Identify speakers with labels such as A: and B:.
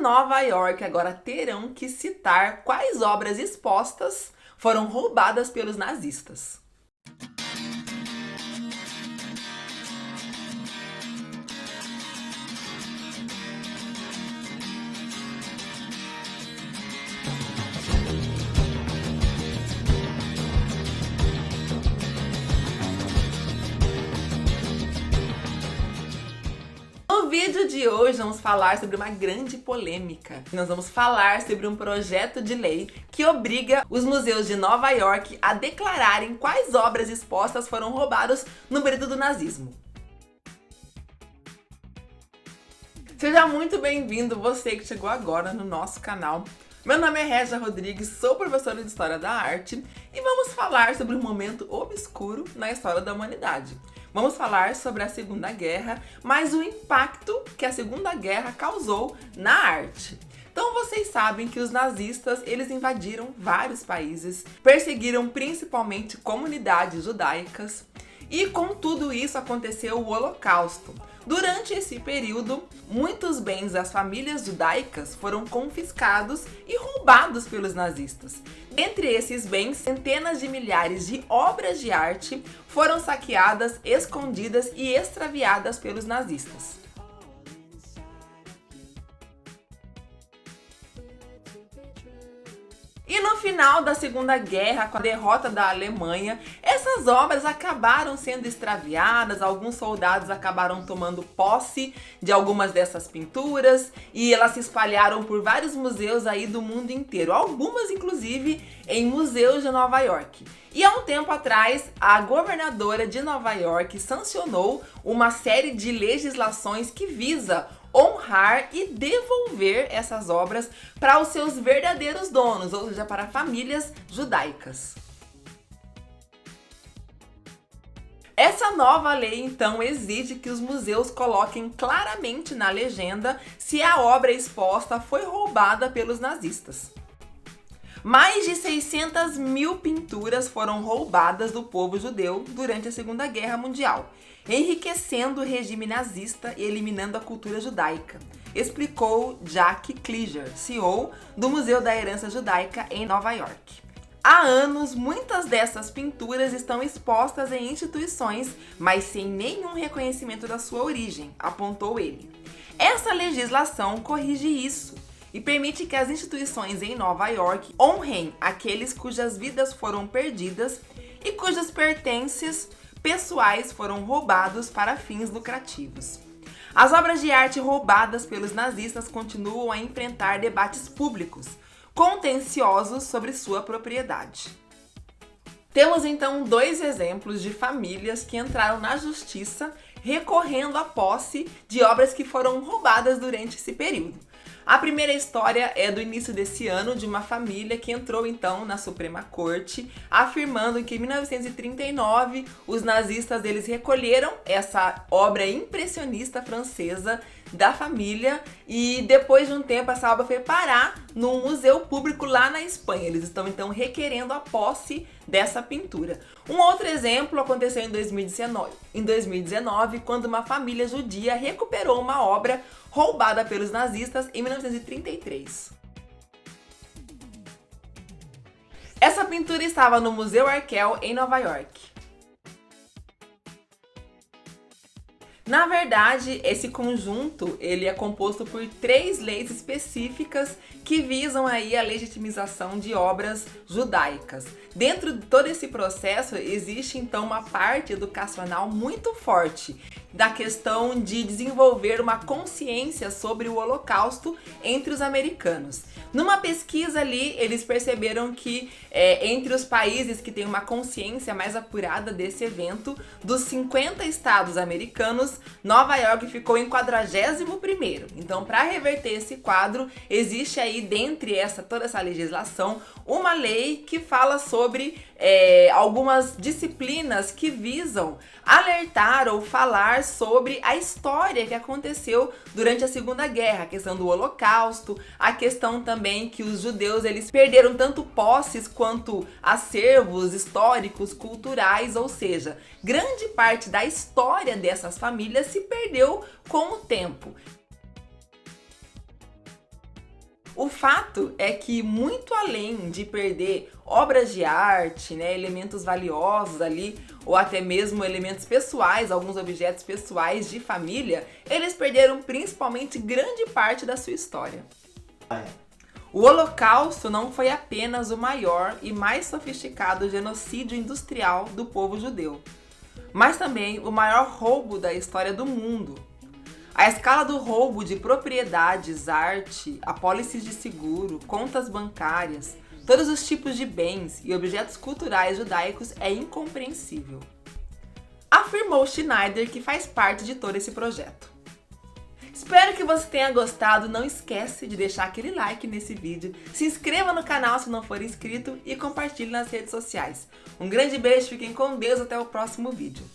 A: Nova York agora terão que citar quais obras expostas foram roubadas pelos nazistas. No vídeo de hoje vamos falar sobre uma grande polêmica. Nós vamos falar sobre um projeto de lei que obriga os museus de Nova York a declararem quais obras expostas foram roubadas no período do nazismo. Seja muito bem-vindo você que chegou agora no nosso canal. Meu nome é Régia Rodrigues, sou professora de História da Arte e vamos falar sobre um momento obscuro na história da humanidade. Vamos falar sobre a Segunda Guerra, mas o impacto que a Segunda Guerra causou na arte. Então vocês sabem que os nazistas, eles invadiram vários países, perseguiram principalmente comunidades judaicas e com tudo isso aconteceu o Holocausto. Durante esse período, muitos bens das famílias judaicas foram confiscados e roubados pelos nazistas. Entre esses bens, centenas de milhares de obras de arte foram saqueadas, escondidas e extraviadas pelos nazistas. E no final da Segunda Guerra, com a derrota da Alemanha, essas obras acabaram sendo extraviadas, alguns soldados acabaram tomando posse de algumas dessas pinturas e elas se espalharam por vários museus aí do mundo inteiro, algumas inclusive em museus de Nova York. E há um tempo atrás, a governadora de Nova York sancionou uma série de legislações que visa honrar e devolver essas obras para os seus verdadeiros donos, ou seja, para famílias judaicas. Essa nova lei, então, exige que os museus coloquem claramente na legenda se a obra exposta foi roubada pelos nazistas. Mais de 600 mil pinturas foram roubadas do povo judeu durante a Segunda Guerra Mundial, enriquecendo o regime nazista e eliminando a cultura judaica, explicou Jack Kliger, CEO do Museu da Herança Judaica em Nova York. Há anos, muitas dessas pinturas estão expostas em instituições, mas sem nenhum reconhecimento da sua origem, apontou ele. Essa legislação corrige isso e permite que as instituições em Nova York honrem aqueles cujas vidas foram perdidas e cujos pertences pessoais foram roubados para fins lucrativos. As obras de arte roubadas pelos nazistas continuam a enfrentar debates públicos contenciosos sobre sua propriedade. Temos então dois exemplos de famílias que entraram na justiça recorrendo à posse de obras que foram roubadas durante esse período. A primeira história é do início desse ano, de uma família que entrou então na Suprema Corte, afirmando que em 1939 os nazistas eles recolheram essa obra impressionista francesa da família e depois de um tempo essa obra foi parar num museu público lá na Espanha. Eles estão então requerendo a posse dessa pintura. Um outro exemplo aconteceu em 2019, quando uma família judia recuperou uma obra roubada pelos nazistas em 1933. Essa pintura estava no Museu Arquel em Nova York. Na verdade, esse conjunto ele é composto por 3 leis específicas que visam aí a legitimização de obras judaicas. Dentro de todo esse processo existe então uma parte educacional muito forte da questão de desenvolver uma consciência sobre o Holocausto entre os americanos. Numa pesquisa ali, eles perceberam que entre os países que têm uma consciência mais apurada desse evento, dos 50 estados americanos, Nova York ficou em 41º. Então, para reverter esse quadro, existe aí, dentre toda essa legislação, uma lei que fala sobre algumas disciplinas que visam alertar ou falar sobre a história que aconteceu durante a Segunda Guerra, a questão do Holocausto, a questão também que os judeus eles perderam tanto posses quanto acervos históricos, culturais, ou seja, grande parte da história dessas famílias se perdeu com o tempo. O fato é que, muito além de perder obras de arte, né, elementos valiosos ali, ou até mesmo elementos pessoais, alguns objetos pessoais de família, eles perderam principalmente grande parte da sua história. O Holocausto não foi apenas o maior e mais sofisticado genocídio industrial do povo judeu, mas também o maior roubo da história do mundo. A escala do roubo de propriedades, arte, apólices de seguro, contas bancárias, todos os tipos de bens e objetos culturais judaicos é incompreensível. Afirmou Schneider, que faz parte de todo esse projeto. Espero que você tenha gostado, não esquece de deixar aquele like nesse vídeo, se inscreva no canal se não for inscrito e compartilhe nas redes sociais. Um grande beijo, fiquem com Deus, até o próximo vídeo.